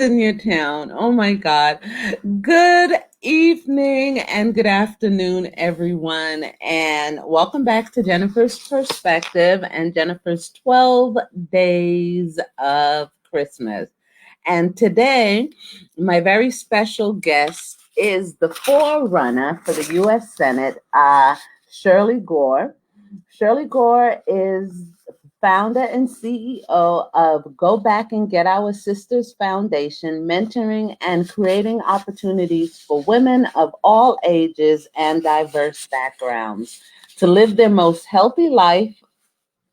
in your town. Oh my God. Good evening and good afternoon, everyone. And welcome back to Jennifer's Perspective and Jennifer's 12 Days of Christmas. And today, my very special guest is the forerunner for the U.S. Senate, Shirley Gore. Shirley Gore is founder and CEO of Go Back and Get Our Sisters Foundation, mentoring and creating opportunities for women of all ages and diverse backgrounds to live their most healthy life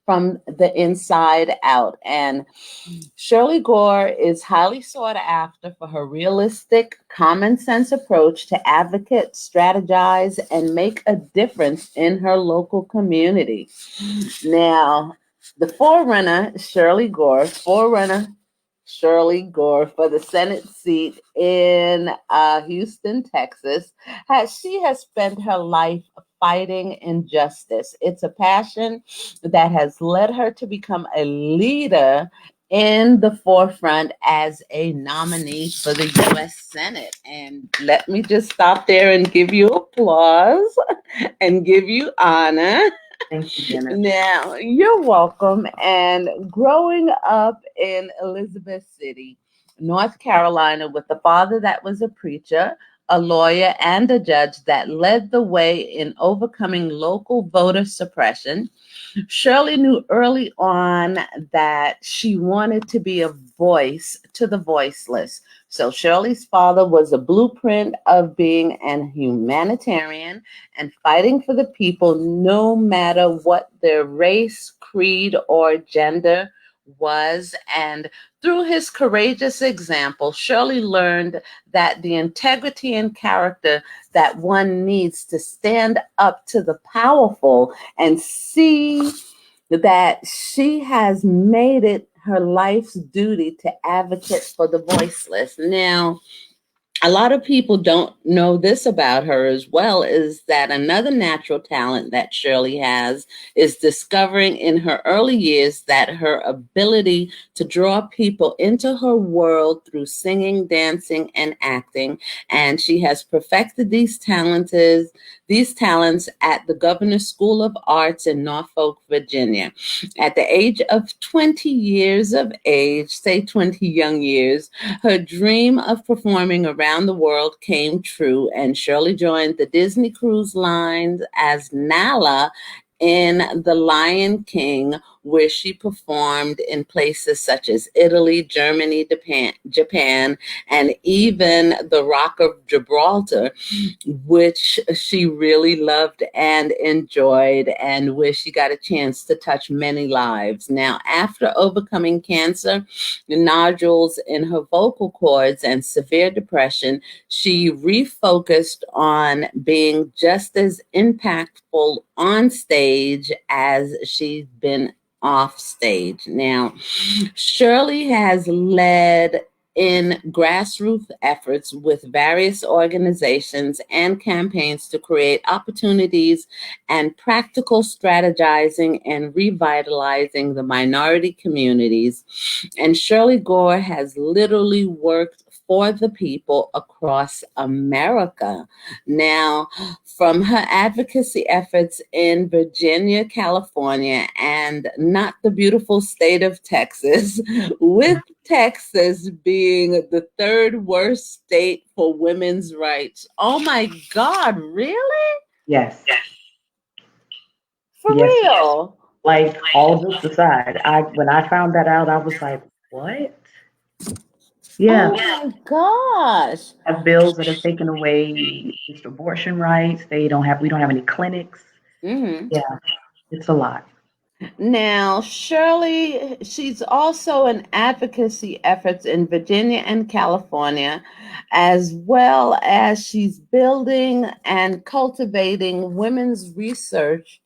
from the inside out. And Shirley Gore is highly sought after for her realistic, common sense approach to advocate, strategize, and make a difference in her local community. Now, the Shirley Gore for the Senate seat in Houston, Texas, she has spent her life fighting injustice. It's a passion that has led her to become a leader in the forefront as a nominee for the U.S. Senate. And let me just stop there and give you applause and give you honor. Thank you, Jenna. Now, you're welcome. And growing up in Elizabeth City, North Carolina, with a father that was a preacher, a lawyer, and a judge that led the way in overcoming local voter suppression, Shirley knew early on that she wanted to be a voice to the voiceless. So Shirley's father was a blueprint of being an humanitarian and fighting for the people, no matter what their race, creed, or gender was. And through his courageous example, Shirley learned that the integrity and character that one needs to stand up to the powerful and see that she has made it her life's duty to advocate for the voiceless. Now, a lot of people don't know this about her as well, is that another natural talent that Shirley has is discovering in her early years that her ability to draw people into her world through singing, dancing, and acting. And she has perfected these talents at the Governor's School of Arts in Norfolk, Virginia. At the age of 20 years of age, say 20 young years, her dream of performing around the world came true, and Shirley joined the Disney Cruise Lines as Nala in The Lion King, where she performed in places such as Italy, Germany, Japan, and even the Rock of Gibraltar, which she really loved and enjoyed, and where she got a chance to touch many lives. Now, after overcoming cancer, nodules in her vocal cords, and severe depression, she refocused on being just as impactful on stage as she's been off stage. Now, Shirley has led in grassroots efforts with various organizations and campaigns to create opportunities and practical strategizing and revitalizing the minority communities. And Shirley Gore has literally worked for the people across America. Now, from her advocacy efforts in Virginia, California, and not the beautiful state of Texas, with Texas being the third worst state for women's rights. Oh my God, really? Yes. For Yes. real? Like, all jokes aside, when I found that out, I was like, what? Yeah. Oh my gosh. Have bills that have taken away just abortion rights. We don't have any clinics. Mhm. Yeah, it's a lot. Now, Shirley, she's also an advocacy efforts in Virginia and California, as well as she's building and cultivating women's research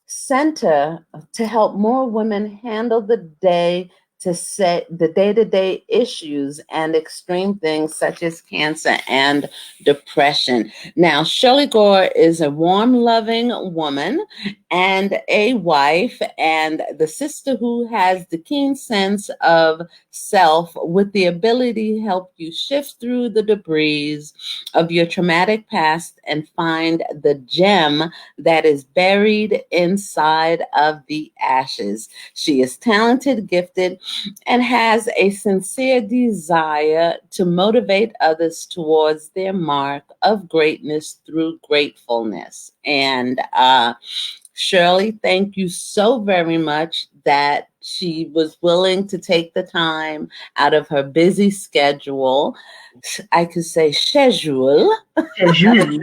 center to help more women handle the day to set the day-to-day issues and extreme things such as cancer and depression. Now, Shirley Gore is a warm, loving woman and a wife, and the sister who has the keen sense of self with the ability to help you shift through the debris of your traumatic past and find the gem that is buried inside of the ashes. She is talented, gifted, and has a sincere desire to motivate others towards their mark of greatness through gratefulness. And Shirley, thank you so very much that she was willing to take the time out of her busy schedule. I could say schedule. Schedule.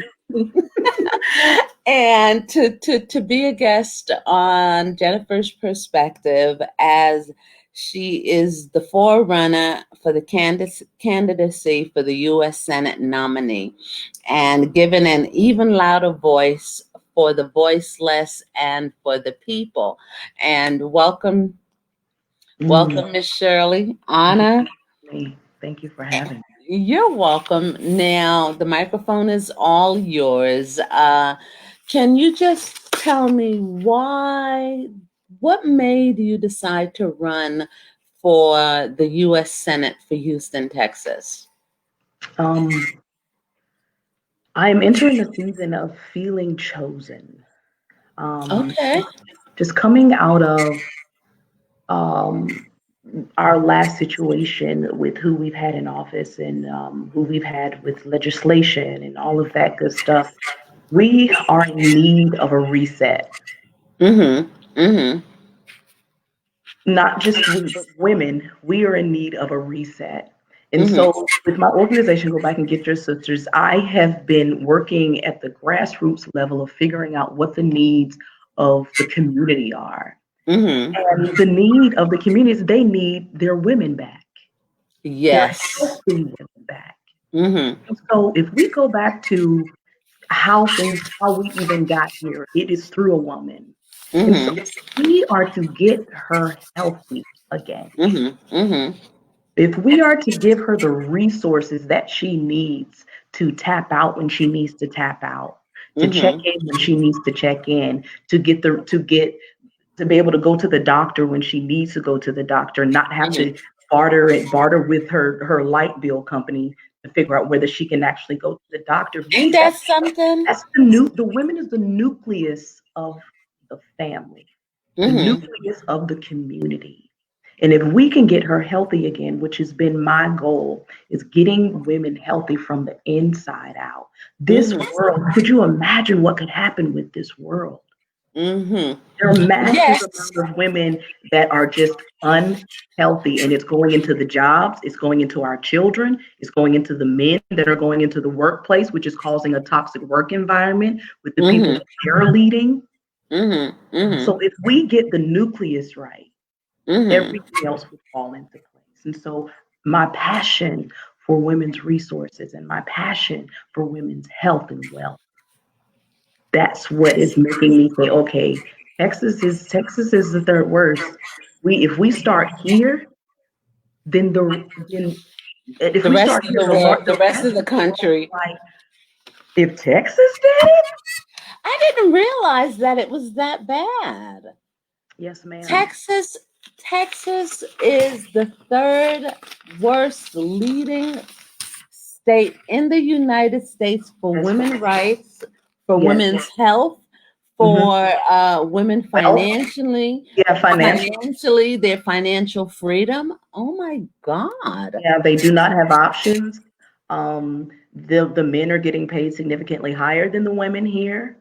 And to be a guest on Jennifer's Perspective, as she is the forerunner for the candidacy for the U.S. Senate nominee, and given an even louder voice for the voiceless and for the people. And welcome, Miss Shirley. Anna, Thank you for having me. you're welcome. Now, the microphone is all yours. Can you just tell me what made you decide to run for the U.S. Senate for Houston, Texas? I'm entering a season of feeling chosen. Okay. Just coming out of our last situation with who we've had in office and who we've had with legislation and all of that good stuff, we are in need of a reset. Not just we, but women, we are in need of a reset. And so, with my organization, Go Back and Get Your Sisters, I have been working at the grassroots level of figuring out what the needs of the community are. And the need of the community is they need their women back. Yes. Their healthy women back. And so, if we go back to how we even got here, it is through a woman. And so we are to get her healthy again. If we are to give her the resources that she needs to tap out when she needs to tap out, to check in when she needs to check in, to be able to go to the doctor when she needs to go to the doctor, not have to barter with her light bill company to figure out whether she can actually go to the doctor. Ain't that something? That's the women is the nucleus of the family, the nucleus of the community. And if we can get her healthy again, which has been my goal, is getting women healthy from the inside out. This world, could you imagine what could happen with this world? There are massive amounts of women that are just unhealthy, and it's going into the jobs, it's going into our children, it's going into the men that are going into the workplace, which is causing a toxic work environment with the people that they're leading. So if we get the nucleus right, everything else would fall into place. And so my passion for women's resources and my passion for women's health and wealth, that's what is making me say, okay, Texas is the third worst. If we start here, then the rest of the country. Like, if Texas did it, I didn't realize that it was that bad. Yes, ma'am. Texas is the third worst leading state in the United States for women's rights, for women's health, for women financially. Financially, their financial freedom. Oh my God. Yeah, they do not have options. The men are getting paid significantly higher than the women here.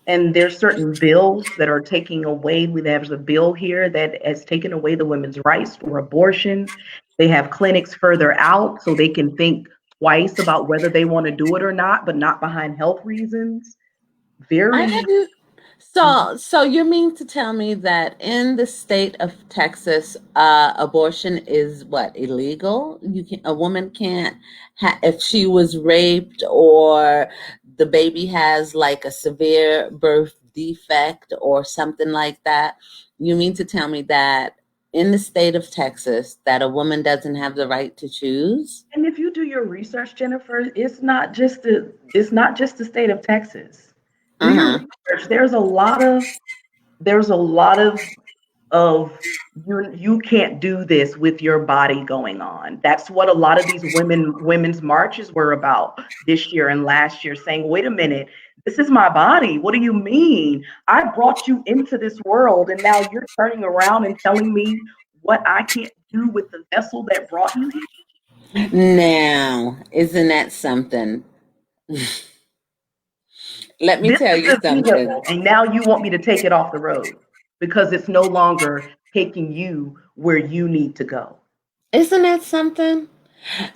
And there's certain bills that are taking away. There's a bill here that has taken away the women's rights for abortions. They have clinics further out so they can think twice about whether they want to do it or not, but not behind health reasons. So you mean to tell me that in the state of Texas, abortion is what, illegal? A woman can't if she was raped or the baby has like a severe birth defect or something like that. You mean to tell me that in the state of Texas that a woman doesn't have the right to choose? And if you do your research, Jennifer, it's not just the state of Texas. Do your Uh-huh. research. There's a lot of you can't do this with your body going on. That's what a lot of these women's marches were about this year and last year, saying, wait a minute, this is my body. What do you mean? I brought you into this world and now you're turning around and telling me what I can't do with the vessel that brought you here? Now, isn't that something? Let me This tell is you the something. vehicle, and now you want me to take it off the road because it's no longer taking you where you need to go. Isn't that something?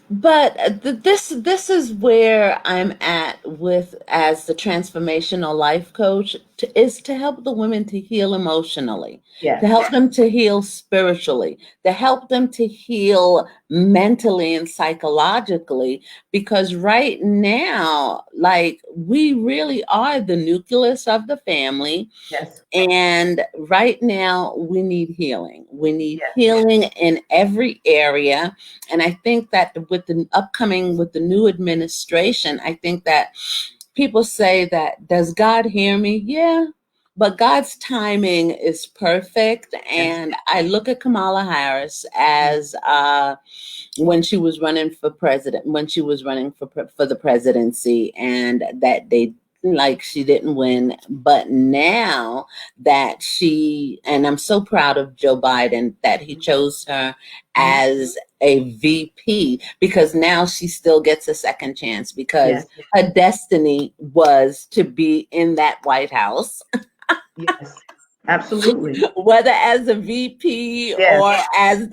But this is where I'm at with as the transformational life coach is to help the women to heal emotionally, to Yes, help them to heal spiritually, to help them to heal mentally and psychologically. Because right now, like we really are the nucleus of the family. yes, And right now, we need healing. We need yes, healing in every area. And I think that with the new administration, I think that people say that, does God hear me? Yeah. But God's timing is perfect. yes, And I look at Kamala Harris yes, as when she was running for president, when she was running for the presidency, and that they like she didn't win. But now that and I'm so proud of Joe Biden that he chose her mhm, as a VP, because now she still gets a second chance, yes, because her destiny was to be in that White House, yes, absolutely. whether as a VP Yes, or as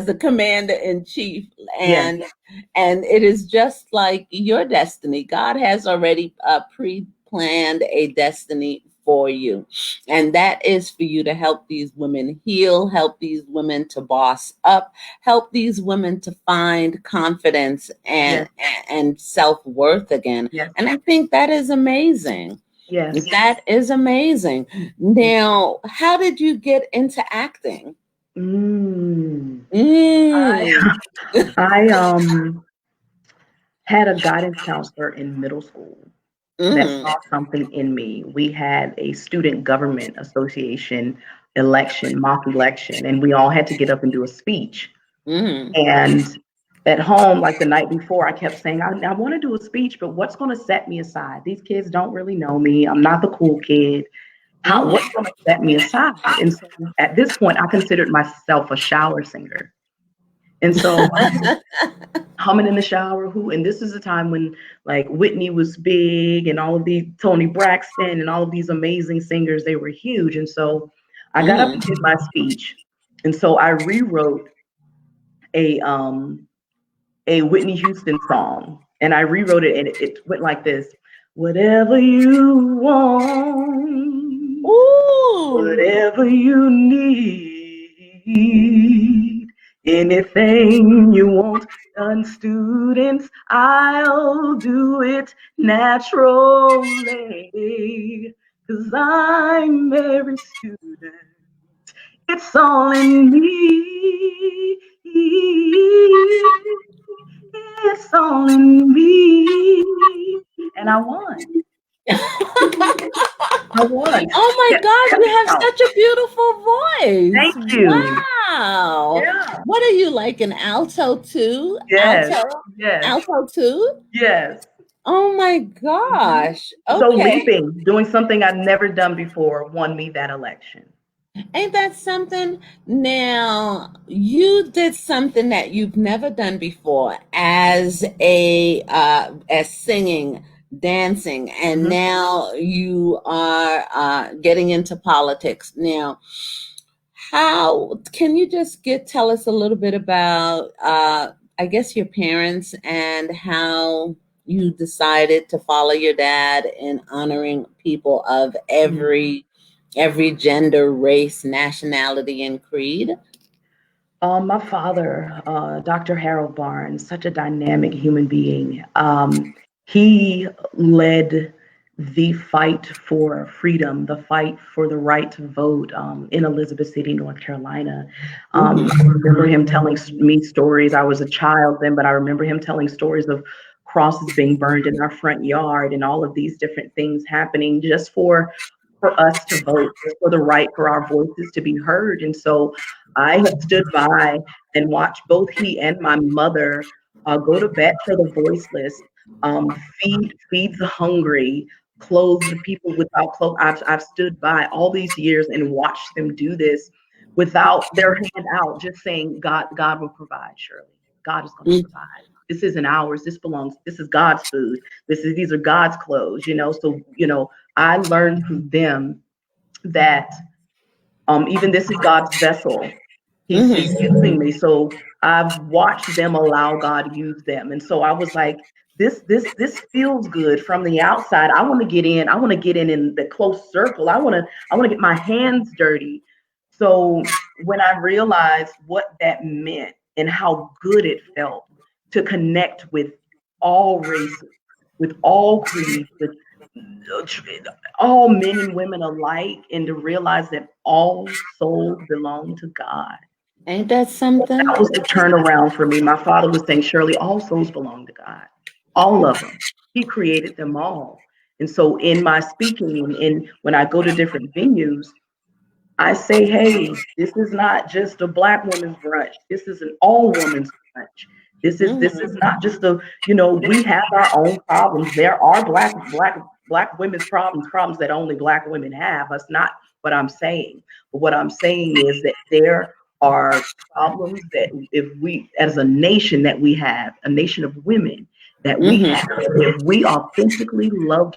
the commander in chief. yes, And it is just like your destiny. God has already pre-planned a destiny for you, and that is for you to help these women heal, help these women to boss up, help these women to find confidence yes, and self-worth again. yes, And I think that is amazing. yes. That is amazing. Now, how did you get into acting? Mm. Mm, I I had a guidance counselor in middle school that mm, saw something in me. We had a student government association election, mock election, and we all had to get up and do a speech. mm, And at home, like the night before, I kept saying, I want to do a speech, but what's going to set me aside? These kids don't really know me. I'm not the cool kid. mm. What's going to set me aside? And so at this point, I considered myself a shower singer. And so humming in the shower, and this is a time when like Whitney was big and all of these Tony Braxton and all of these amazing singers, they were huge. And so I got up Mm. and did my speech. And so I rewrote a a Whitney Houston song, and I rewrote it, and it went like this: whatever you want, Ooh. whatever you need, anything you want done, students, I'll do it naturally, 'cause I'm every student. It's all in me. It's all in me. And I won. I won. Oh my Get gosh, you have out. such a beautiful Thank voice. you. Wow. Yeah. What are you, like an alto too? Yes. Yes. Alto too? Yes. Oh my Mhm. gosh. So Okay. leaping, doing something I'd never done before, won me that election. Ain't that something? Now, you did something that you've never done before as singing, dancing, and Mhm. now you are getting into politics. Now, how can you just tell us a little bit about I guess your parents and how you decided to follow your dad in honoring people of Mhm. every gender, race, nationality, and creed? My father, Dr. Harold Barnes, such a dynamic human being. He led the fight for freedom, the fight for the right to vote in Elizabeth City, North Carolina. I remember him telling me stories. I was a child then, but I remember him telling stories of crosses being burned in our front yard and all of these different things happening just for us to vote, for the right for our voices to be heard. And so I have stood by and watched both he and my mother go to bat for the voiceless, feed the hungry, clothe the people without clothes. I've stood by all these years and watched them do this without their hand out, just saying, God will provide, Shirley. God is going to provide. This isn't ours. This is God's food. These are God's clothes, So, I learned from them that even this is God's vessel. He's using me. So I've watched them allow God use them. And so I was like, this feels good from the outside. I want to get in. I want to get in the close circle. I want to get my hands dirty. So when I realized what that meant and how good it felt to connect with all races, with all creeds, with all men and women alike, and to realize that all souls belong to God. Ain't that something? That was the turnaround for me. My father was saying, Shirley, all souls belong to God. All of them. He created them all. And so in my speaking and when I go to different venues, I say, hey, this is not just a Black woman's brunch. This is an all woman's brunch. This is not just we have our own problems. There are black women's problems that only Black women have. That's not what I'm saying. But what I'm saying is that there are problems that if we, as a nation, that we have, a nation of women that we have, if we authentically love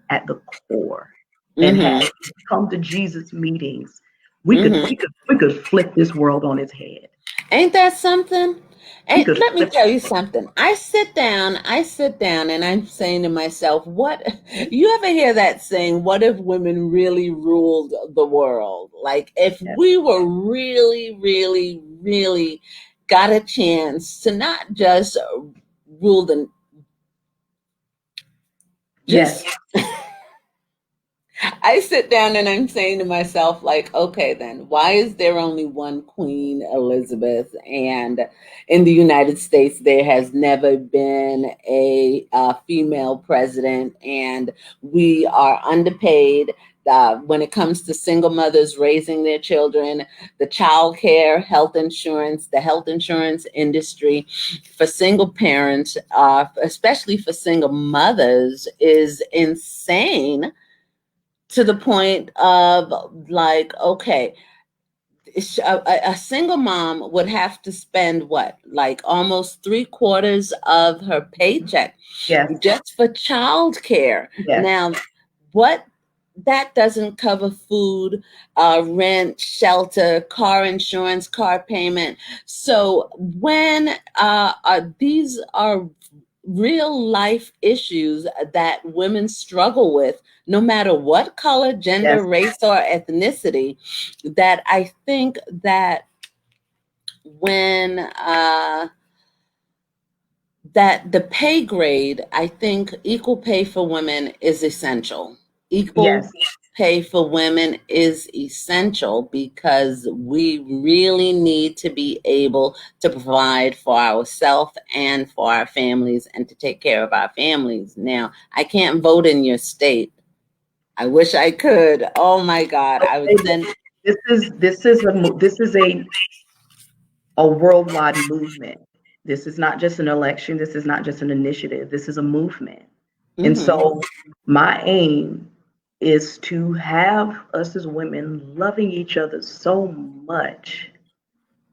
at the core and had come to Jesus meetings, we could flip this world on its head. Ain't that something? We And could let me flip. tell you something. I sit down and I'm saying to myself, what you ever hear that saying, what if women really ruled the world? Like if Yes. we were really, really, really got a chance to not just rule the just Yes. I sit down and I'm saying to myself, like, okay, then why is there only one Queen Elizabeth? And in the United States, there has never been a female president, and we are underpaid. When it comes to single mothers raising their children, the child care, the health insurance industry for single parents, especially for single mothers, is insane to the point of like, okay, a single mom would have to spend what, like almost 3/4 of her paycheck Yes. just for childcare. Yes. Now, what that doesn't cover food, rent, shelter, car insurance, car payment. So when these are real life issues that women struggle with, no matter what color, gender, Yes. race, or ethnicity, that I think that when that the pay grade, I think equal pay for women is essential. Equal Yes. pay for women is essential because we really need to be able to provide for ourselves and for our families and to take care of our families. Now, I can't vote in your state. I wish I could. Oh my God, I would send. This is a worldwide movement. This is not just an election. This is not just an initiative. This is a movement. And Mhm. so my aim is to have us as women loving each other so much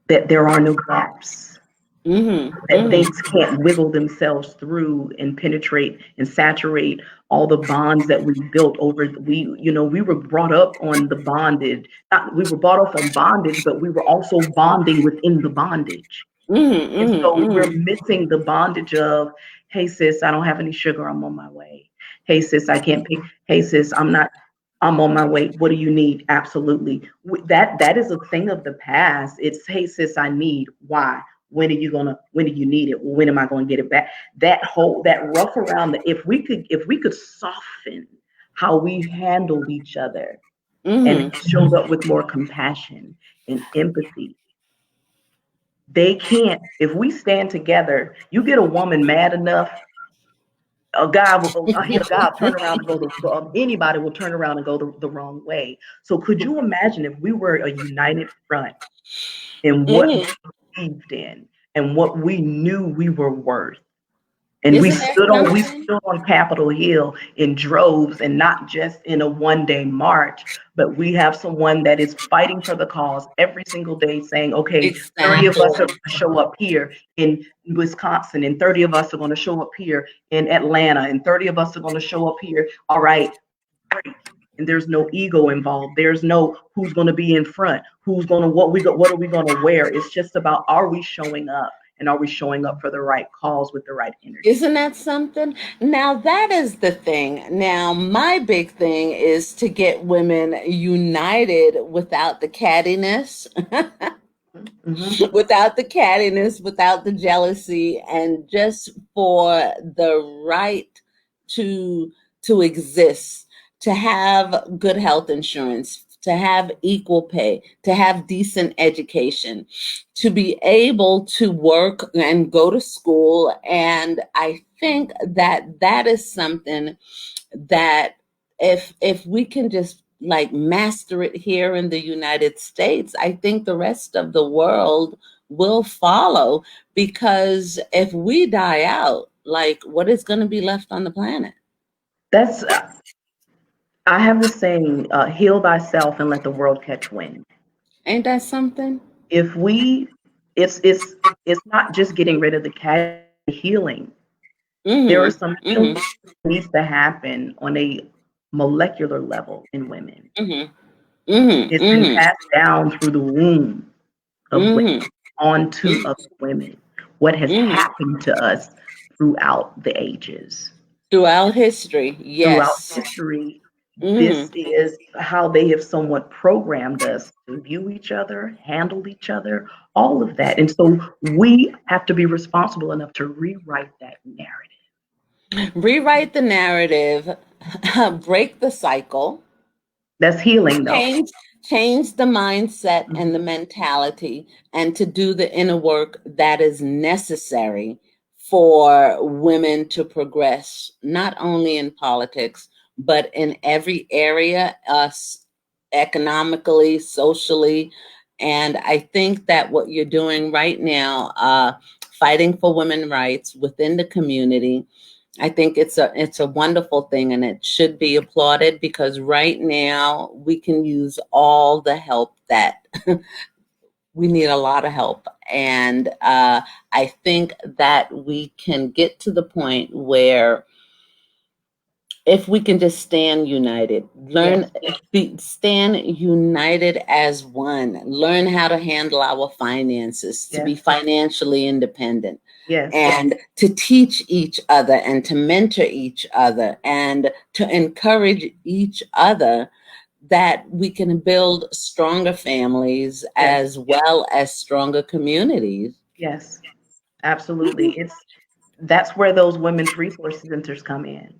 that there are no gaps, Mhm. that Mhm. things can't wiggle themselves through and penetrate and saturate all the bonds that we built over. We were brought up on the bondage. Not, we were brought up on bondage, but we were also bonding within the bondage. Mhm. And Mhm. so we're Mhm. missing the bondage of, hey sis, I don't have any sugar, I'm on my way. Hey sis, I can't pay. Hey sis, I'm on my way. What do you need? Absolutely. That is a thing of the past. It's, hey sis, I need. Why? When do you need it? When am I gonna get it back? That rough around if we could soften how we handled each other and showed up with more compassion and empathy. They can't, if we stand together, you get a woman mad enough, a guy will, I hear a guy turn around and anybody will turn around and go the wrong way. So could you imagine if we were a united front in what we believed in and what we knew we were worth? And Isn't that we something? stood on Capitol Hill in droves, and not just in a one-day march, but we have someone that is fighting for the cause every single day, saying, okay, 30 of us are Exactly. going to show up here in Wisconsin, and 30 of us are going to show up here in Atlanta, and 30 of us are going to show up here. All right, great. And there's no ego involved. There's no who's going to be in front, who's going to what are we going to wear. It's just about, are we showing up? And are we showing up for the right cause with the right energy? Isn't that something? Now, that is the thing. Now, my big thing is to get women united without the cattiness, without the cattiness, without the jealousy, and just for the right to exist, to have good health insurance, to have equal pay, to have decent education, to be able to work and go to school. And I think that that is something that if we can just like master it here in the United States, I think the rest of the world will follow, because if we die out, like, what is going to be left on the planet? That's I have this saying, heal thyself and let the world catch wind. Ain't that something? If we it's not just getting rid of the cat, healing. There are Mm-hmm. some healing Mm-hmm. that needs to happen on a molecular level in women. Mm-hmm. Mm-hmm. It's been Mm-hmm. passed down through the womb of women Mm-hmm. onto other women. What has Mm-hmm. happened to us throughout the ages? Throughout history, Throughout yes. history, this Mm-hmm. is how they have somewhat programmed us to view each other, handle each other, all of that. And so we have to be responsible enough to rewrite that narrative. Rewrite the narrative, break the cycle, That's healing, though. change the mindset and the Mhm. mentality, and to do the inner work that is necessary for women to progress, not only in politics but in every area, us economically, socially. And I think that what you're doing right now, fighting for women's rights within the community, I think it's a wonderful thing, and it should be applauded, because right now we can use all the help that we need, a lot of help. And I think that we can get to the point where if we can just stand united, Yes, stand united as one, learn how to handle our finances, to be yes, financially independent, yes, and to teach each other and to mentor each other and to encourage each other, that we can build stronger families yes, as well as stronger communities. yes, absolutely. That's where those women's resource centers come in.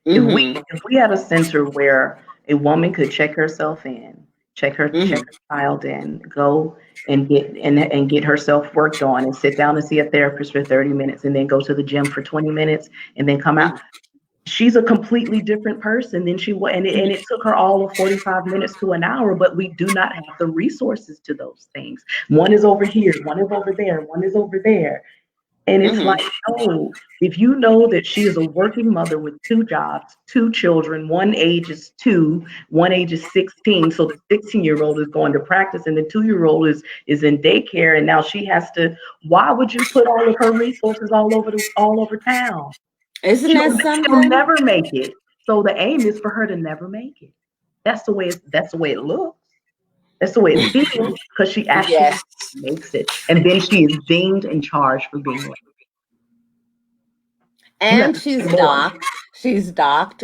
Mm-hmm. If we had a center where a woman could check herself in, check Mm-hmm. her child in, go and get herself worked on, and sit down and see a therapist for 30 minutes, and then go to the gym for 20 minutes, and then come out, she's a completely different person than she was. And it took her all of 45 minutes to an hour, but we do not have the resources to those things. One is over here, one is over there, one is over there. And it's Mm-hmm. like, oh, if you know that she is a working mother with two jobs, two children, one age is 2, one age is 16. So the 16-year-old is going to practice, and the 2-year-old is in daycare, and now she has to, why would you put all of her resources all over town? Isn't that She'll something? never make it. So the aim is for her to never make it. That's the way it looks. That's the way it feels, because she actually Yes. makes it. And then she is deemed and charged for being late. You have And to she's pay more. docked. She's docked.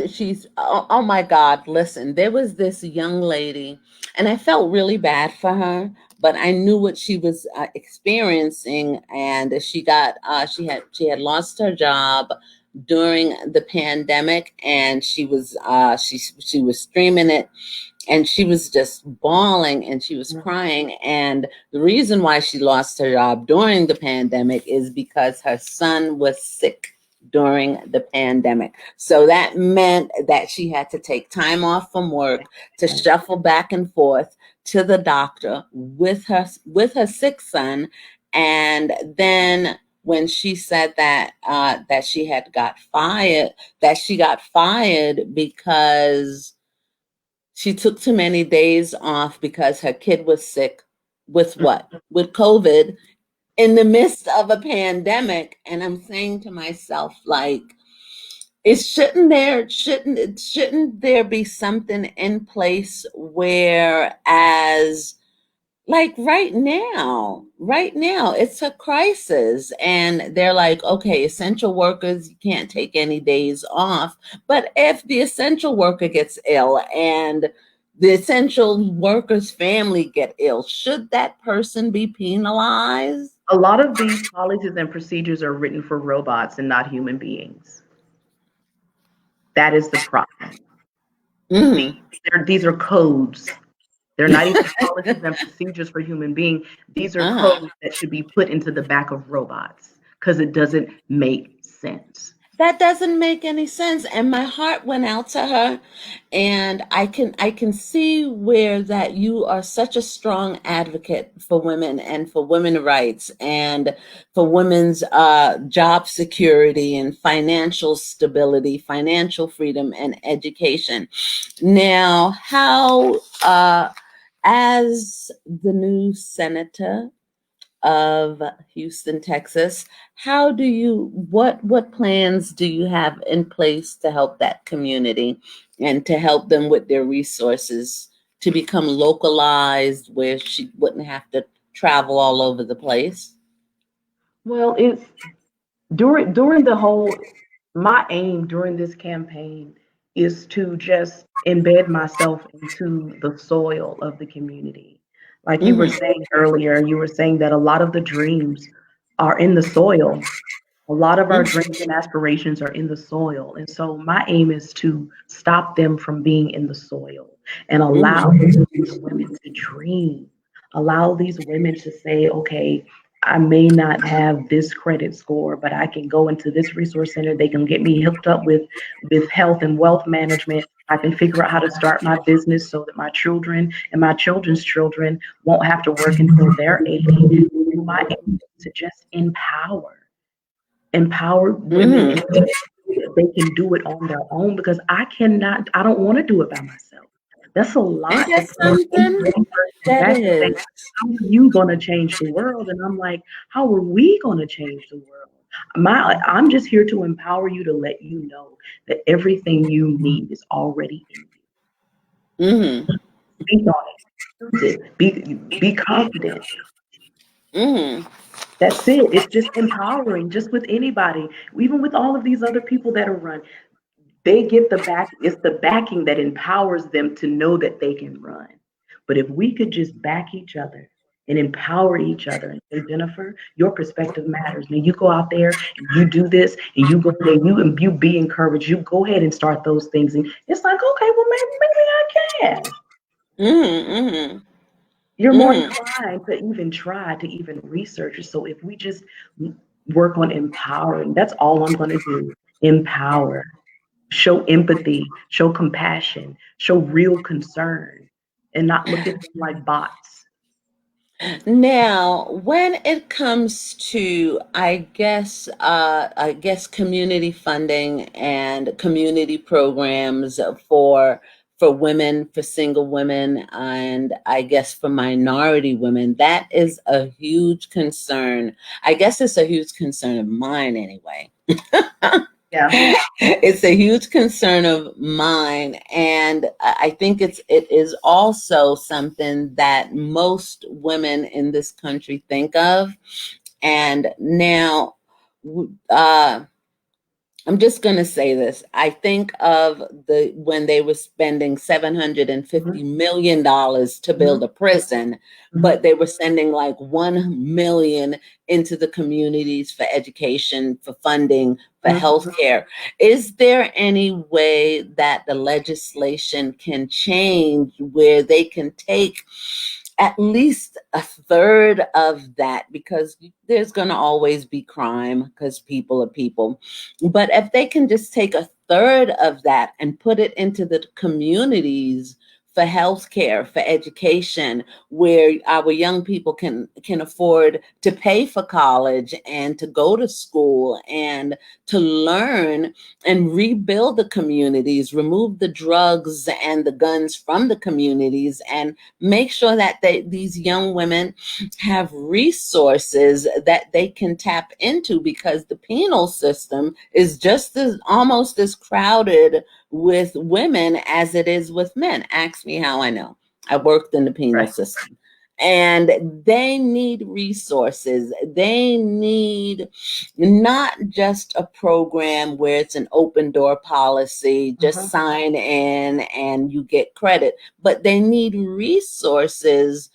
Oh, oh my God, listen, there was this young lady, and I felt really bad for her but I knew what she was experiencing, and she had lost her job during the pandemic, and she was streaming it, and she was just bawling and she was crying. And the reason why she lost her job during the pandemic is because her son was sick during the pandemic. So that meant that she had to take time off from work to shuffle back and forth to the doctor with her sick son. And then when she said that she got fired because she took too many days off because her kid was sick with what? With COVID in the midst of a pandemic. And I'm saying to myself, like, shouldn't there be something in place where, as like right now it's a crisis, and they're like, okay, essential workers, you can't take any days off. But if the essential worker gets ill and the essential worker's family get ill, should that person be penalized? A lot of these policies and procedures are written for robots and not human beings. That is the problem. Mm. These are codes. They're not even policies and procedures for human beings. These are codes that should be put into the back of robots because it doesn't make sense. That doesn't make any sense. And my heart went out to her. And I can see where that you are such a strong advocate for women and for women's rights and for women's job security and financial stability, financial freedom, and education. Now, how, as the new senator of Houston, Texas, what plans do you have in place to help that community and to help them with their resources to become localized where she wouldn't have to travel all over the place? Well, it's during the whole, my aim during this campaign is to just embed myself into the soil of the community. Like you were Mm-hmm. saying earlier, you were saying that a lot of the dreams are in the soil. A lot of our dreams and aspirations are in the soil. And so my aim is to stop them from being in the soil and allow these women to dream. Allow these women to say, okay, I may not have this credit score, but I can go into this resource center. They can get me hooked up with health and wealth management. I can figure out how to start my business so that my children and my children's children won't have to work until they're 80. And my aim is to just empower women and they can do it on their own because I don't want to do it by myself. That's a Ain't lot to that put on something? one person's That back to say, is. how are you going to change the world? And I'm like, how are we going to change the world? I'm just here to empower you, to let you know that everything you need is already in you. Mm-hmm. Speak on it. Use it. Be confident. Mm-hmm. That's it. It's just empowering, just with anybody, even with all of these other people that are run. They get the back, it's the backing that empowers them to know that they can run. But if we could just back each other and empower each other and say, Jennifer, your perspective matters. Now you go out there and you do this and you go there, you be encouraged. You go ahead and start those things. And it's like, okay, well, maybe I can. Mm-hmm. Mm-hmm. You're more Mm-hmm. inclined to even try to even research it. So if we just work on empowering, that's all I'm going to do. Empower, show empathy, show compassion, show real concern, and not look at them like bots. Now, when it comes to, I guess community funding and community programs for women, for single women, and I guess for minority women, that is a huge concern. I guess it's a huge concern of mine anyway. Yeah. It's a huge concern of mine, and I think it is also something that most women in this country think of. And now, uh, I'm just going to say this. I think of when they were spending $750 million to build a prison, but they were sending like 1 million into the communities for education, for funding, for healthcare. Is there any way that the legislation can change where they can take at least a third of that, because there's going to always be crime because people are people. But if they can just take a third of that and put it into the communities for healthcare, for education, where our young people can afford to pay for college and to go to school and to learn and rebuild the communities, remove the drugs and the guns from the communities, and make sure that these young women have resources that they can tap into, because the penal system is just almost as crowded with women as it is with men. Ask me how I know. I worked in the penal system. And they need resources. They need not just a program where it's an open door policy, just sign in and you get credit, but they need resources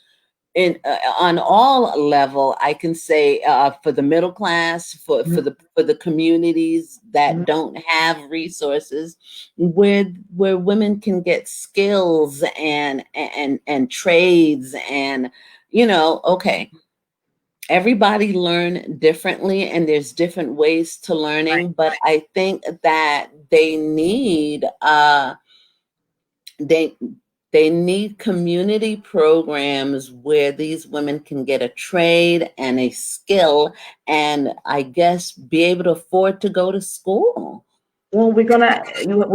on all level. I can say for the middle class, for the communities that don't have resources, where women can get skills and trades, and okay, everybody learn differently and there's different ways to learning, but I think that they need they need community programs where these women can get a trade and a skill, and I guess be able to afford to go to school. Well, we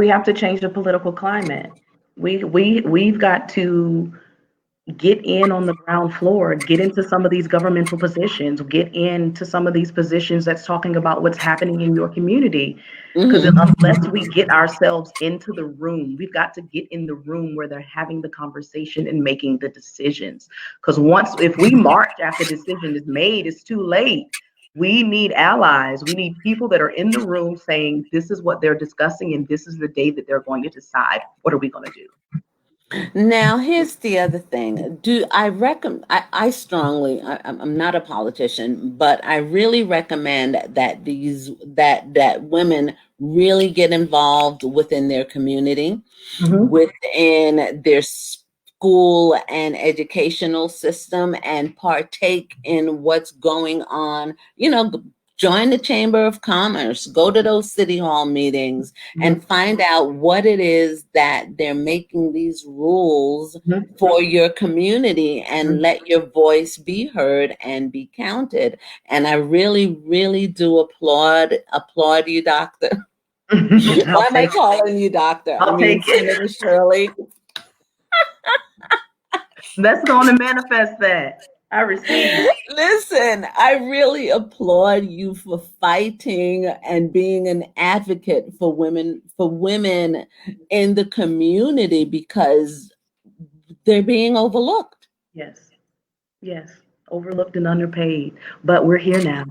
have to change the political climate. We've got to get in on the ground floor, get into some of these governmental positions, get into some of these positions that's talking about what's happening in your community. Because unless we get ourselves into the room, we've got to get in the room where they're having the conversation and making the decisions. Because if we march after the decision is made, it's too late. We need allies. We need people that are in the room saying, this is what they're discussing and this is the day that they're going to decide. What are we going to do? Now, here's the other thing. I strongly, I'm not a politician, but I really recommend that that women really get involved within their community, within their school and educational system, and partake in what's going on. Join the Chamber of Commerce, go to those city hall meetings and find out what it is that they're making these rules for your community, and let your voice be heard and be counted. And I really, really do applaud you, Doctor. Why am I calling you Doctor? Senator Shirley. That's going to manifest that. I receive. Listen, I really applaud you for fighting and being an advocate for women in the community, because they're being overlooked. Yes, overlooked and underpaid. But we're here now.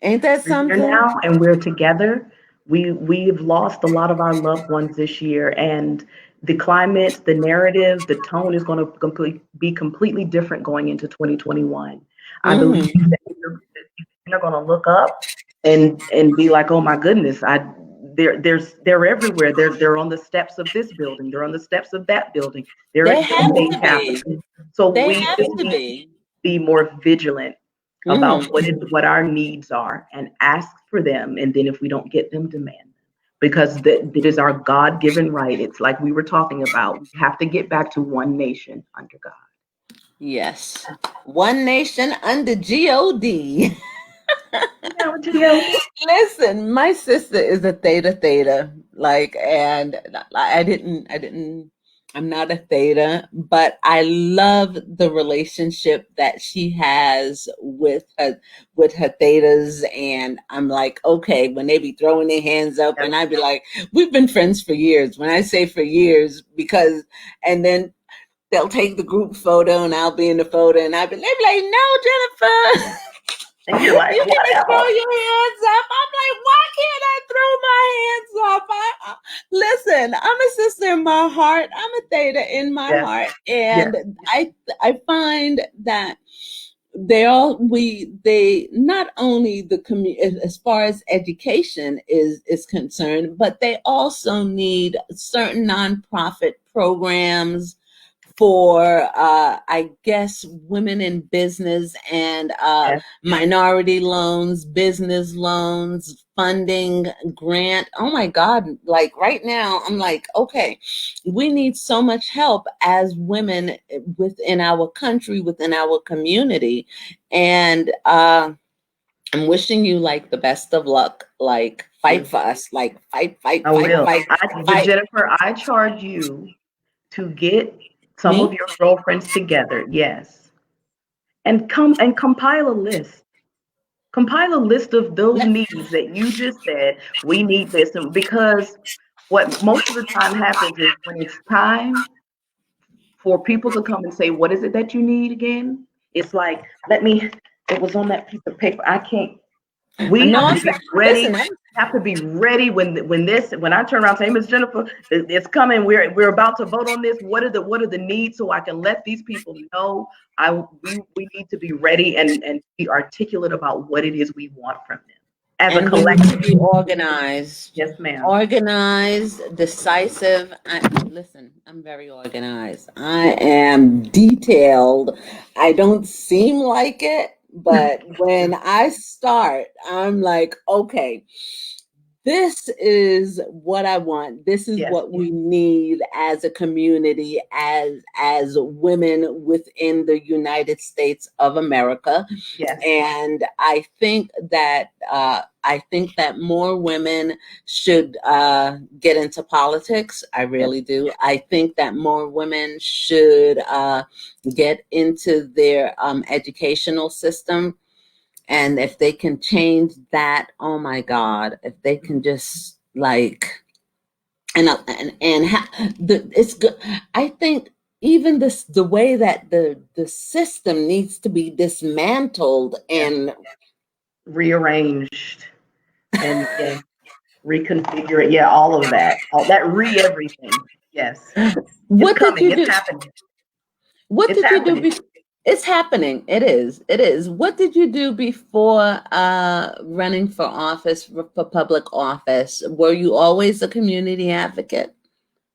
Ain't that something? We're here now, and we're together. We've lost a lot of our loved ones this year, and the climate, the narrative, the tone is going to be completely different going into 2021. I believe that they're going to look up and be like, oh my goodness, they're everywhere. They're on the steps of this building. They're on the steps of that building. They have to be. So we just need to be more vigilant about what our needs are and ask for them. And then if we don't get them, demand them. Because that is our God-given right. It's like we were talking about. We have to get back to one nation under God. Yes. One nation under God. Listen, my sister is a theta, and I'm not a theta, but I love the relationship that she has with her thetas. And I'm like, okay, when they be throwing their hands up, and I'd be like, we've been friends for years. When I say for years, and then they'll take the group photo and I'll be in the photo, and they'll be like, no, Jennifer. And you're like, you can throw your hands up. I'm like, why can't I throw my listen, I'm a sister in my heart. I'm a theta in my Yes. heart. Yes. And I find that they not only the community as far as education is concerned, but they also need certain nonprofit programs for I guess women in business and Yes. minority loans, business loans, funding, grant. Oh my God. Like right now, I'm like, okay, we need so much help as women within our country, within our community. And I'm wishing you like the best of luck. Like fight for us. Like fight, I fight, fight, will. fight, But fight. Jennifer, I charge you to get some of Me? your girlfriends together. Yes. And come and compile a list. Compile a list of those Let- needs that you just said, we need this. And because what most of the time happens is when it's time for people to come and say, what is it that you need again? It's like, it was on that piece of paper. I can't, we No, have to I'm be ready. listen. Have to be ready when I turn around and say, Miss Jennifer, it's coming. We're about to vote on this. What are the needs so I can let these people know we need to be ready and be articulate about what it is we want from them as a And we need to collective. be organized. Yes, ma'am. Organized, decisive. Listen, I'm very organized. I am detailed. I don't seem like it, but when I start, I'm like, okay, this is what I want. This is Yes, what we need as a community, as women within the United States of America. yes, And I think that more women should get into politics. I yes, really do. I think that more women should get into their educational system. And if they can change that, oh my God, if they can just like, it's good. I think even the way that the system needs to be dismantled yes. and Rearranged and yes, reconfigure it. Yeah, all of that. All that everything. Yes. It's what did coming. you It's do? happening. What It's did you do happening. before? It's happening. It is. It is. What did you do before running for office, for public office? Were you always a community advocate?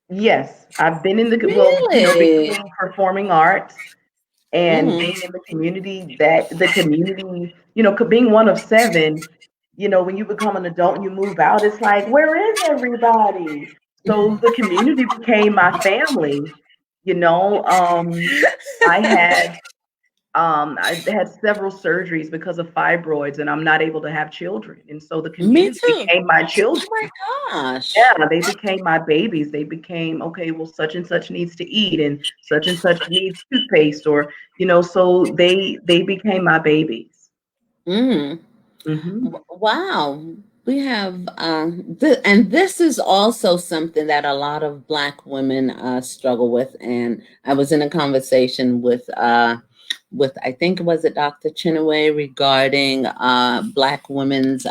Yes, I've been in Really? between performing arts and Mm. being in the community, being one of seven, when you become an adult and you move out, it's like, where is everybody? So the community became my family. You know, I had I had several surgeries because of fibroids, and I'm not able to have children, and so the Me community too. became my Oh children. my gosh. Yeah, they became my babies. They became, okay, well, such and such needs to eat and such needs toothpaste, or, so they became my babies. Mm. Hmm. Wow. We have, and this is also something that a lot of Black women struggle with. And I was in a conversation with I think it was it Dr. Chinaway regarding Black women's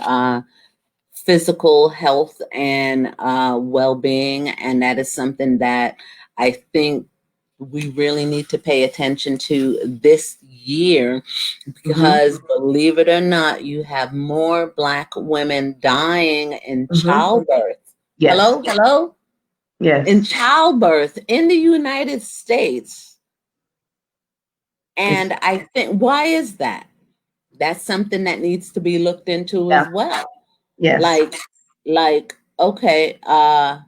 physical health and well-being, and that is something that I think we really need to pay attention to this year, Hmm. because believe it or not, you have more Black women dying in Hmm. childbirth. Yes. Hello, in Yes. childbirth in the United States. It's And I think, why is that? That's something that needs to be looked into Yeah. as well. Yes. Like, okay, Some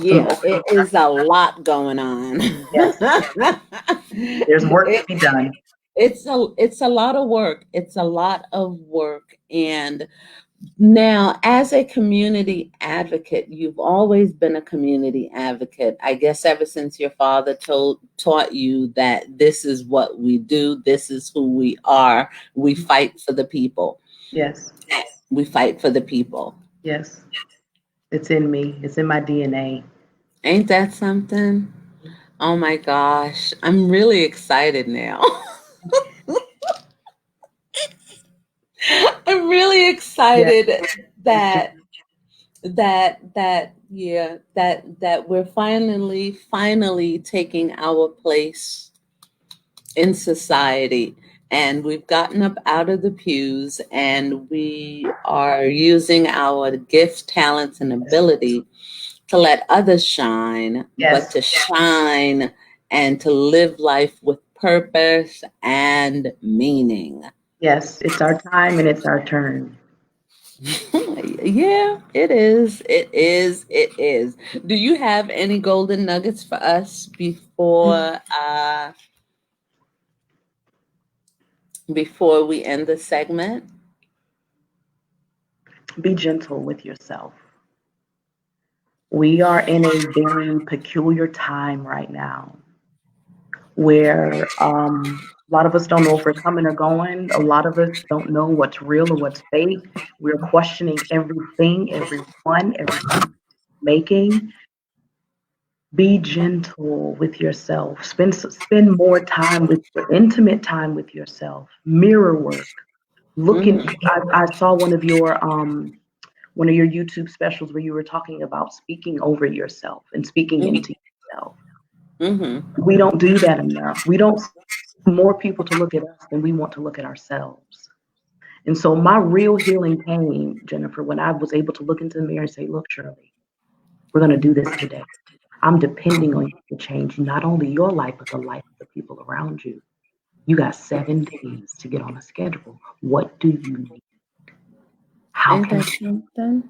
yeah, it is a lot going on. Yes. There's work to It, be done. it's a lot of work. It's a lot of work. And now, as a community advocate, you've always been a community advocate. I guess ever since your father taught you that this is what we do, this is who we are. We fight for the people. Yes. We fight for the people. Yes. It's in me. It's in my DNA. Ain't that something? Oh my gosh, I'm really excited now. I'm really Yes. excited It's just, that that we're finally taking our place in society, and we've gotten up out of the pews, and we are using our gifts, talents, and ability to let others shine, but Yes. to shine and to live life with purpose and meaning. Yes. It's our time and it's our turn. Yeah, it is. It is. It is. Do you have any golden nuggets for us before we end the segment? Be gentle with yourself. We are in a very peculiar time right now where a lot of us don't know if we're coming or going. A lot of us don't know what's real or what's fake. We're questioning everything, everyone, everything making. Be gentle with yourself. Spend more time with your intimate time with yourself. Mirror work. Mm-hmm. I saw one of your YouTube specials where you were talking about speaking over yourself and speaking Mm-hmm. into yourself. Mm-hmm. We don't do that enough. We don't more people to look at us than we want to look at ourselves. And so my real healing came, Jennifer, when I was able to look into the mirror and say, look, Shirley, we're going to do this today. I'm depending on you to change not only your life, but the life of the people around you. You got 7 days to get on a schedule. What do you need? How Ain't can that something?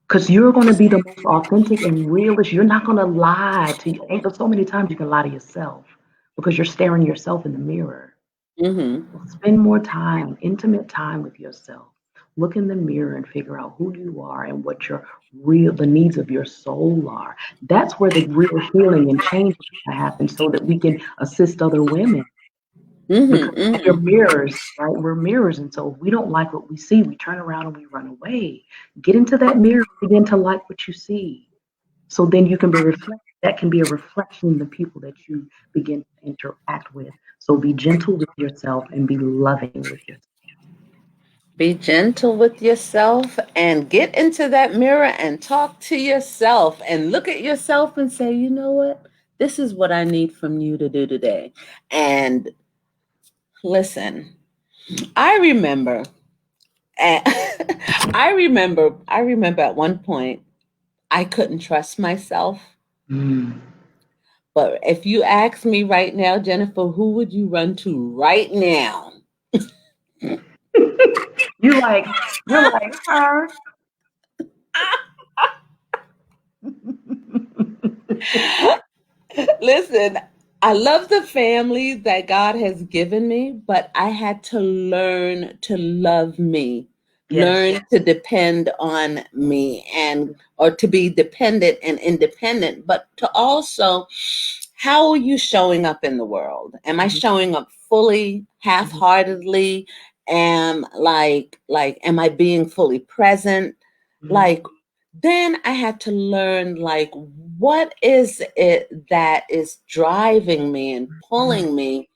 because you're going to be the most authentic and realist. You're not going to lie to you. Ain't there so many times you can lie to yourself because you're staring yourself in the mirror. Mm-hmm. Spend more time, intimate time with yourself. Look in the mirror and figure out who you are and what the needs of your soul are. That's where the real healing and change is going to happen so that we can assist other women. Because Mm-hmm. we're Mm-hmm. mirrors, right? We're mirrors. And so if we don't like what we see, we turn around and we run away. Get into that mirror, begin to like what you see. So then you can be reflected. That can be a reflection in the people that you begin to interact with. So be gentle with yourself and be loving with yourself. Be gentle with yourself and get into that mirror and talk to yourself and look at yourself and say, you know what? This is what I need from you to do today. And listen, I remember, I remember at one point I couldn't trust myself. Mm. But if you ask me right now, Jennifer, who would you run to right now? you like, you're like her. Listen, I love the family that God has given me, but I had to learn to love me, Yes. learn to depend on me, and or to be dependent and independent, but to also, how are you showing up in the world? Am I Mhm, showing up fully, mhm, half-heartedly? Am I being fully present? mhm, Like, then I had to learn, like, what is it that is driving me and mhm. pulling me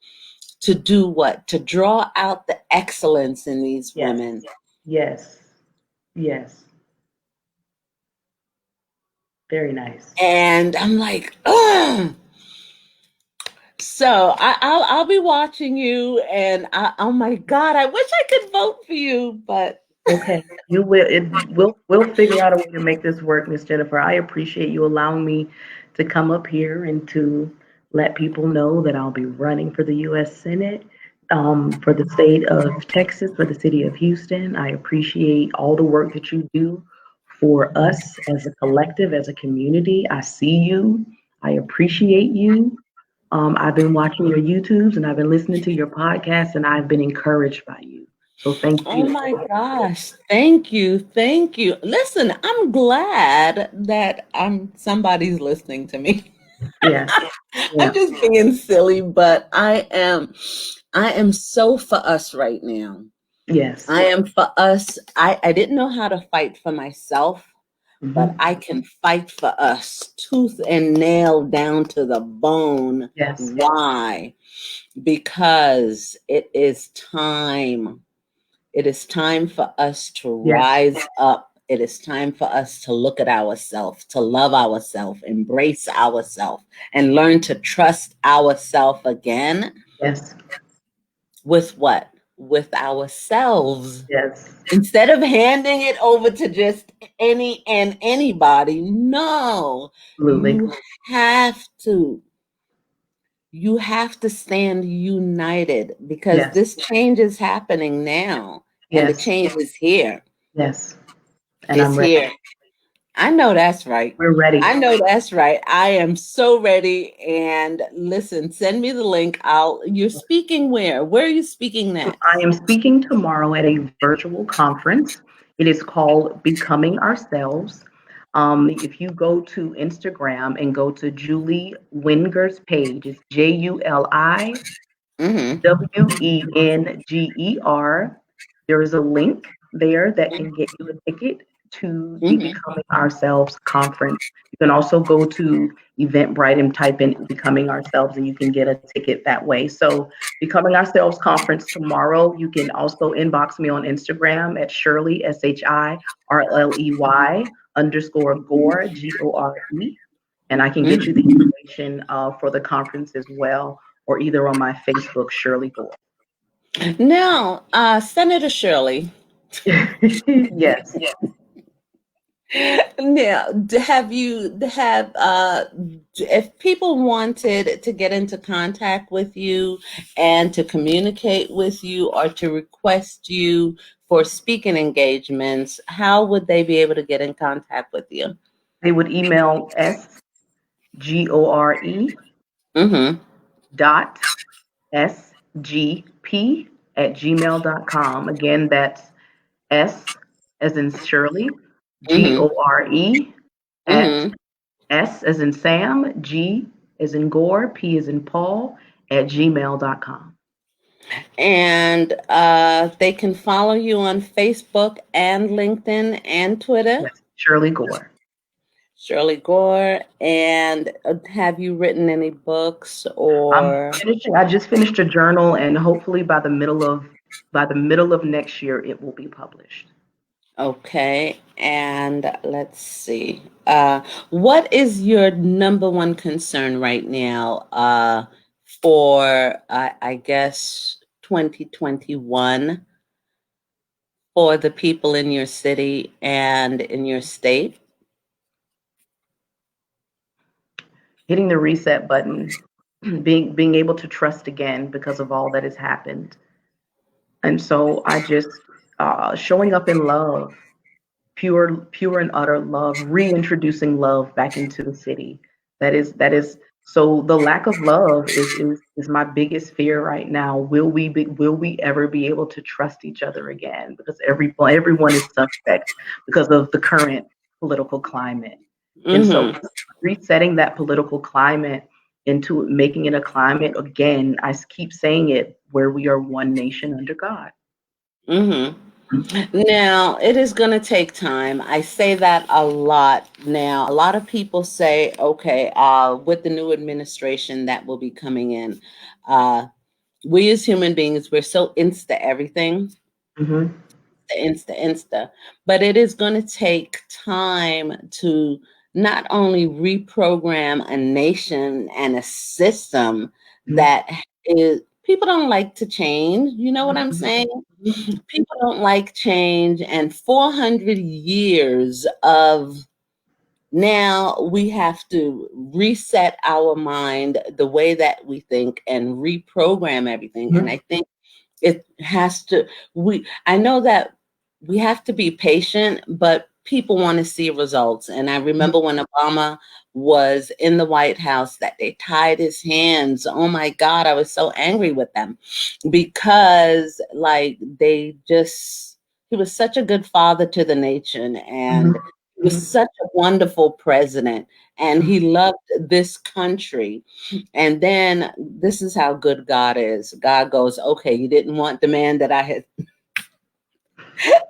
to do what? To draw out the excellence in these Yes. women. Yes. Yes. Very nice. And I'm like, ugh. So I'll be watching you, and oh my God, I wish I could vote for you, but Okay. You will we'll figure out a way to make this work, Miss Jennifer. I appreciate you allowing me to come up here and to let people know that I'll be running for the US Senate for the state of Texas, for the city of Houston. I appreciate all the work that you do for us as a collective, as a community. I see you. I appreciate you. I've been watching your YouTubes and I've been listening to your podcast and I've been encouraged by you. So thank oh you. my gosh, thank you, thank you. Listen, I'm glad that somebody's listening to me. Yeah, I'm yeah, just being silly, but I am so for us right now. yes. I am for us. I didn't know how to fight for myself, but Hmm. I can fight for us tooth and nail down to the bone. Yes, Why? Because it is time. It is time for us to yes, rise up it is time for us to look at ourselves, to love ourselves, embrace ourselves, and learn to trust ourselves again. Yes. With what? With ourselves. Yes. Instead of handing it over to just any and anybody, no, Absolutely. you have to. You have to stand united because Yes. this change is happening now and the Yes. change is here. Yes. And It's I'm ready. here. I know that's right. We're ready. I know that's right. I am so ready. And listen, send me the link. You're speaking where? Where are you speaking next? I am speaking tomorrow at a virtual conference. It is called Becoming Ourselves. If you go to Instagram and go to Julie Wenger's page, it's Mm-hmm. JuliWenger. There is a link there that can get you a ticket to the Mm-hmm. Becoming Ourselves conference. You can also go to Eventbrite and type in Becoming Ourselves, and you can get a ticket that way. So, Becoming Ourselves conference tomorrow. You can also inbox me on Instagram at Shirley, SHIRLEY _Gore, GORE. And I can get you the information for the conference as well, or either on my Facebook, Shirley Gore. Now, Senator Shirley. Yes. Now, if people wanted to get into contact with you and to communicate with you or to request you for speaking engagements, how would they be able to get in contact with you? They would email SGORE Mm-hmm. dot SGP@gmail.com. Again, that's S as in Shirley, Mm-hmm. GORE at Mm-hmm. S as in Sam, G as in Gore, P as in Paul at gmail.com. And they can follow you on Facebook and LinkedIn and Twitter. Yes, Shirley Gore. Shirley Gore. And have you written any books I'm or? finishing. I just finished a journal, and hopefully by the middle of next year, it will be published. Okay, and let's see. What is your number one concern right now for, I guess, 2021 for the people in your city and in your state? Hitting the reset button, being able to trust again because of all that has happened. And so I just showing up in love, pure and utter love, reintroducing love back into the city. That is so the lack of love is my biggest fear right now. Will we ever be able to trust each other again? Because everyone is suspect because of the current political climate. And so Mm-hmm. resetting that political climate into making it a climate again, keep saying it, where we are one nation under God. Mm-hmm. Now, it is going to take time. I say that a lot now. A lot of people say, okay, with the new administration that will be coming in, we as human beings, we're so insta everything, Mm-hmm. insta. But it is going to take time to not only reprogram a nation and a system that is, people don't like to change. You know what I'm saying? People don't like change, and 400 years of now we have to reset our mind the way that we think and reprogram everything. And I think it has to, I know that we have to be patient, but people want to see results. And I remember when Obama was in the White House that they tied his hands. Oh my God, I was so angry with them because like he was such a good father to the nation, and he was such a wonderful president, and he loved this country. And then this is how good God is. God goes, okay, you didn't want the man that I had.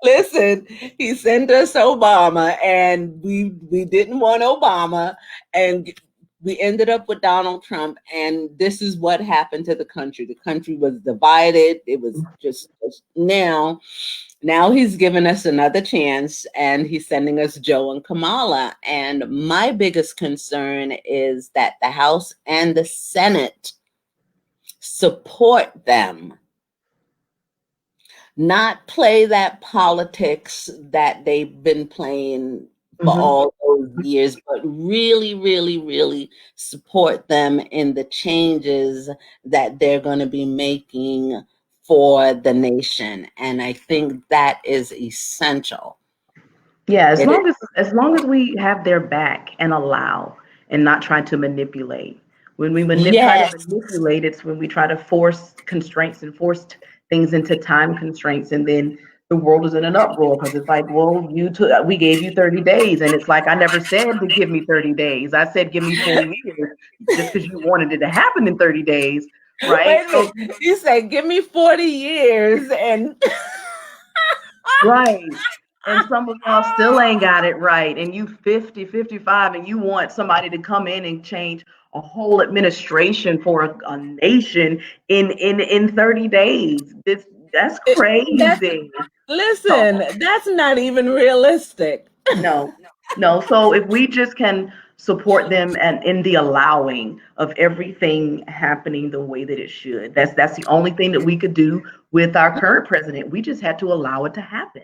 Listen, he sent us Obama, and we didn't want Obama, and we ended up with Donald Trump, and this is what happened to the country. The country was divided. It was just now. Now he's given us another chance, and he's sending us Joe and Kamala. And my biggest concern is that the House and the Senate support them, not play that politics that they've been playing for all those years, but really, really, really support them in the changes that they're going to be making for the nation. And I think that is essential. Yeah, as long as we have their back and allow and not try to manipulate. When we try to manipulate, it's when we try to force constraints and force things into time constraints, and then the world is in an uproar because it's like, well, we gave you 30 days, and it's like, I never said to give me 30 days. I said give me 4 years, just because you wanted it to happen in 30 days, right? So you said give me 40 years and right. And some of y'all still ain't got it right. And you 50, 55, and you want somebody to come in and change a whole administration for a nation in 30 days. That's crazy. Listen, that's not even realistic. No. So if we just can support them and in the allowing of everything happening the way that it should, that's the only thing that we could do with our current president. We just had to allow it to happen.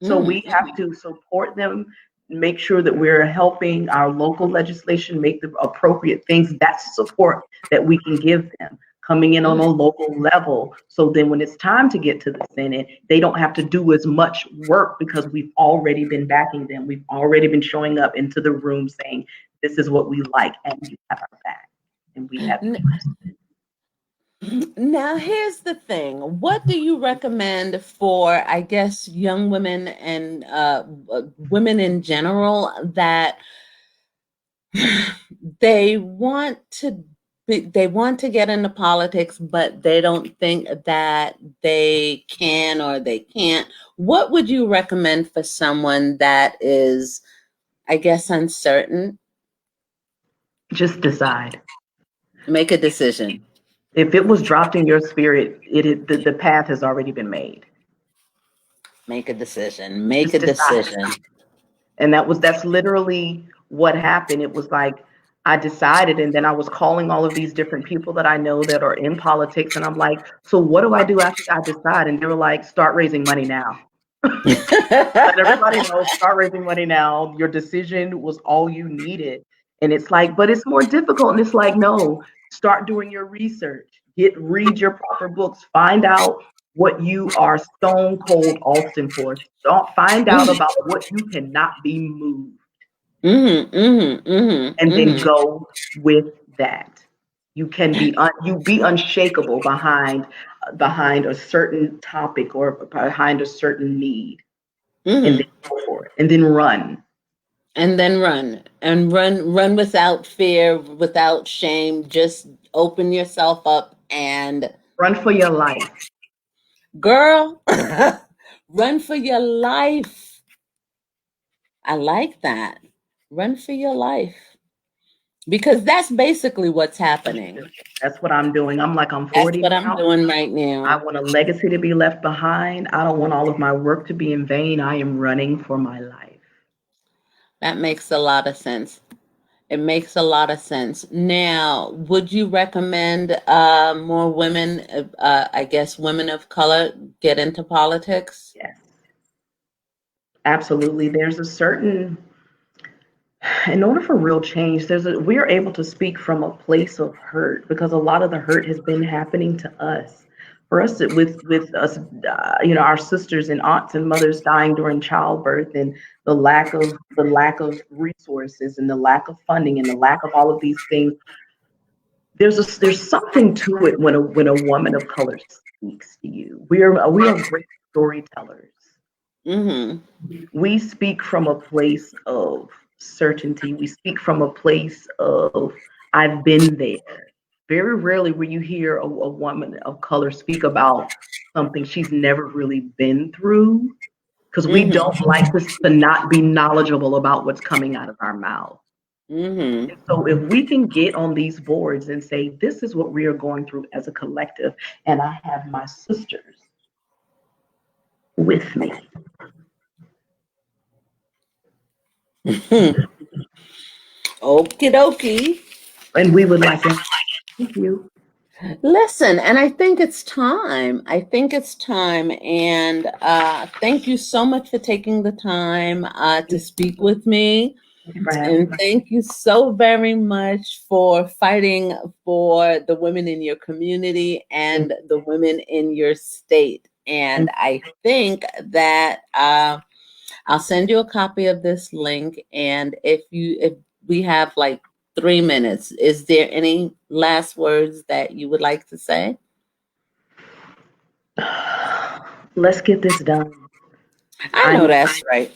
So we have to support them, make sure that we're helping our local legislation make the appropriate things. That's support that we can give them coming in on a local level. So then when it's time to get to the Senate, they don't have to do as much work because we've already been backing them. We've already been showing up into the room saying, this is what we like, and you have our back. And we have. Now, here's the thing. What do you recommend for, I guess, young women and women in general that they want to get into politics, but they don't think that they can or they can't? What would you recommend for someone that is, I guess, uncertain? Just decide. Make a decision. If it was dropped in your spirit, the path has already been made. Make a decision. Make a decision. And that's literally what happened. It was like I decided, and then I was calling all of these different people that I know that are in politics, and I'm like, so what do I do after I decide? And they were like, start raising money now. Let everybody know, start raising money now. Your decision was all you needed. And it's like, but it's more difficult. And it's like, no, start doing your research. Read your proper books. Find out what you are stone cold Austin for. Don't find out about what you cannot be moved. And then go with that. You can be unshakable behind a certain topic or behind a certain need. And then go for it. And then run. And then run without fear, without shame. Just open yourself up and run for your life. Girl, run for your life. I like that. Run for your life. Because that's basically what's happening. That's what I'm doing. I'm 40 now. That's what I'm doing right now. I want a legacy to be left behind. I don't want all of my work to be in vain. I am running for my life. That makes a lot of sense. It makes a lot of sense. Now, would you recommend more women, I guess women of color, get into politics? Yes. Absolutely. There's a certain, in order for real change, we're able to speak from a place of hurt because a lot of the hurt has been happening to us. For us, with us, our sisters and aunts and mothers dying during childbirth, and the lack of resources, and the lack of funding, and the lack of all of these things. There's something to it when a woman of color speaks to you. We are great storytellers. We speak from a place of certainty. We speak from a place of I've been there. Very rarely will you hear a woman of color speak about something she's never really been through, because we don't like to not be knowledgeable about what's coming out of our mouth. Mm-hmm. So if we can get on these boards and say, this is what we are going through as a collective, and I have my sisters with me. Okie dokie. And we would like to thank you. Listen, and I think it's time. I think it's time. And thank you so much for taking the time to speak with me. Thank you for having And me. thank you so very much for fighting for the women in your community and the women in your state. And I think that I'll send you a copy of this link. And if we have like 3 minutes, is there any last words that you would like to say? Let's get this done. I know that's right.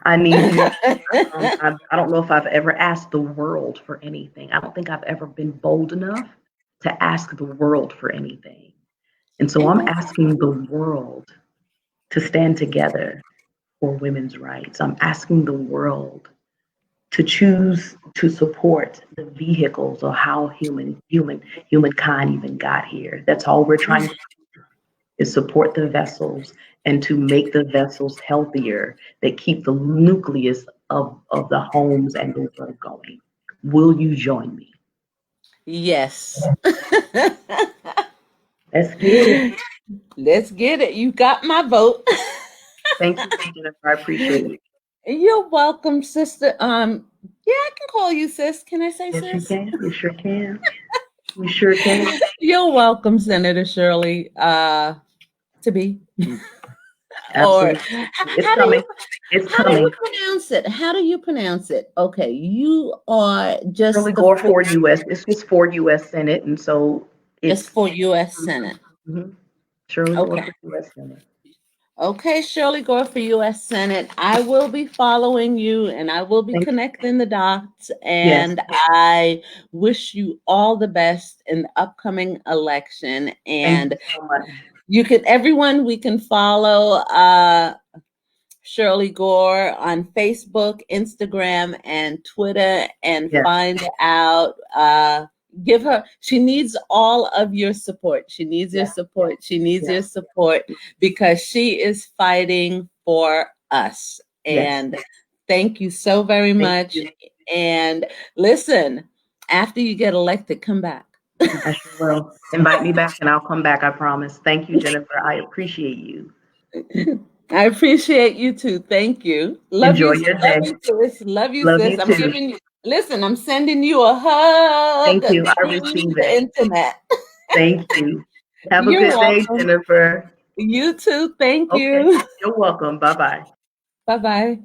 I need you. I don't know if I've ever asked the world for anything. I don't think I've ever been bold enough to ask the world for anything. And so And I'm that's asking the world to stand together for women's rights. I'm asking the world to choose to support the vehicles of how humankind even got here. That's all we're trying to do, is support the vessels and to make the vessels healthier that keep the nucleus of the homes and the world going. Will you join me? yes. Let's get it. Let's get it. You got my vote. Thank you, Jennifer. I appreciate it. You're welcome, sister. Yeah, I can call you sis. Can I say Yes, you sis? can. You sure can. You sure can. You're welcome, Senator Shirley. To be. Or Absolutely. It's how do you coming. It's how do you coming. pronounce it? How do you pronounce it? Okay, you are Shirley just the Gore for U.S. It's just for U.S. Senate, and so just it's for U.S. Senate. mhm. Shirley Gore Okay. for U.S. Senate. Okay, Shirley Gore for U.S. Senate. I will be following you and I will be Thank you. connecting the dots. Yes. And I wish you all the best in the upcoming election. Thank you And so much. everyone, we can follow Shirley Gore on Facebook, Instagram, and Twitter and Yes. find out. Give her, she needs all of your support. She needs your Yes. support. She needs your Yes. support because she is fighting for us. Yes. And thank you so very Thank much. you. And listen, after you get elected, come back. I sure will. Invite me back, and I'll come back. I promise. Thank you, Jennifer. I appreciate you. I appreciate you too. Thank you. Enjoy your Love day. you, sis. Love you, Love sis. you I'm too. giving you, listen, I'm sending you a hug Thank you. I through receive the it. internet. Thank you. Have a You're good day, welcome. Jennifer. You too. Thank Okay. you. You're welcome. Bye bye. Bye bye.